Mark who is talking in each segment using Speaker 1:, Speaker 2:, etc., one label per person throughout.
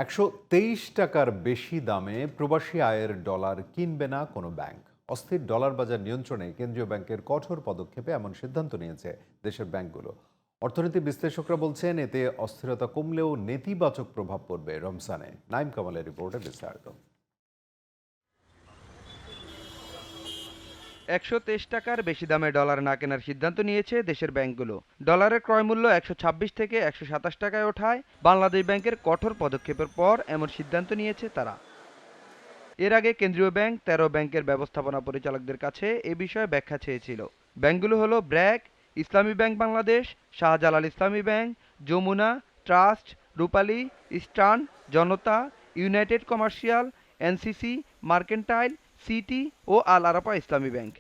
Speaker 1: ১২৩ টাকার বেশি দামে প্রবাসী আয়ের ডলার কিনবে না কোনো ব্যাংক। অস্থির ডলার বাজার নিয়ন্ত্রণে কেন্দ্রীয় ব্যাংকের কঠোর পদক্ষেপে এমন সিদ্ধান্ত নিয়েছে দেশের ব্যাংকগুলো। অর্থনীতি বিশ্লেষকরা বলছেন এতে অস্থিরতা কমলেও নেতিবাচক প্রভাব পড়বে রমজানে। নাইম কামালের রিপোর্টে বিস্তারিত।
Speaker 2: ১২৩ টাকার বেশি দামে ডলার না কেনার সিদ্ধান্ত নিয়েছে দেশের ব্যাংকগুলো। ডলারের ক্রয়মূল্য ১২৬ থেকে ১২৭ টাকায় ওঠায় বাংলাদেশ ব্যাংকের কঠোর পদক্ষেপের পর এমন সিদ্ধান্ত নিয়েছে তারা। এর আগে কেন্দ্রীয় ব্যাংক ১৩ ব্যাংকের ব্যবস্থাপনা পরিচালকদের কাছে এ বিষয়ে ব্যাখ্যা চেয়েছিল। ব্যাংকগুলো হলো ব্র্যাক, ইসলামী bank Bangladesh, Shahjalal Islami Bank, Jamuna Trust, Rupali, Eastern, Janata, United Commercial, NCC, Mercantile, City ও আল আরাফা ইসলামী ব্যাংক।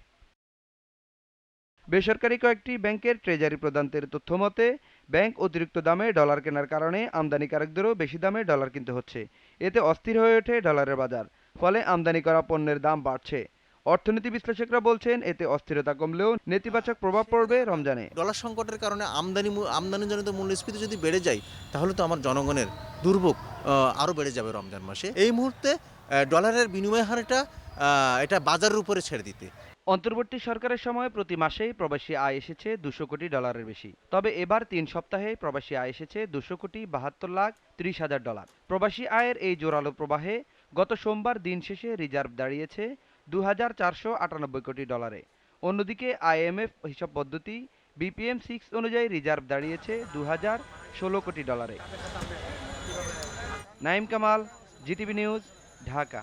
Speaker 2: বেসরকারি কয়েকটি ব্যাংকের ট্রেজারি প্রদানদের তথ্যমতে, ব্যাংক অতিরিক্ত দামে ডলার কেনার কারণে আমদানিকারকদেরও বেশি দামে ডলার কিনতে হচ্ছে। এতে অস্থির হয়ে ওঠে ডলারের বাজার, ফলে আমদানি করা পণ্যের দাম বাড়ছে। অর্থনীতি বিশ্লেষকরা বলছেন এতে অস্থিরতা কমলেও নেতিবাচক প্রভাব পড়বে রমজানে।
Speaker 3: ডলার সংকটের কারণে আমদানিজনিত মূল্যস্ফীতি যদি বেড়ে যায়, তাহলে তো আমার জনগণের দুর্ভোগ আরও বেড়ে যাবে রমজান মাসে। এই মুহূর্তে ডলারের বিনিময় হারটা এটা বাজারের উপরে ছেড়ে দিতে।
Speaker 2: অন্তর্বর্তী সরকারের সময় প্রতি মাসেই প্রবাসী আয় এসেছে ২০০ কোটি ডলারের বেশি। তবে এবার ৩ সপ্তাহে প্রবাসী আয় এসেছে ২০০ কোটি ৭২ লাখ ৩০ হাজার ডলার। প্রবাসী আয়ের এই জোরালো প্রবাহে গত সোমবার দিন শেষে রিজার্ভ দাঁড়িয়েছে ২,৪৯৮ কোটি ডলারে। অন্যদিকে আইএমএফ হিসাব পদ্ধতি BPM-6 অনুযায়ী রিজার্ভ দাঁড়িয়েছে ২,০১৬ কোটি ডলারে। Naim Kamal, GTV news, Dhaka.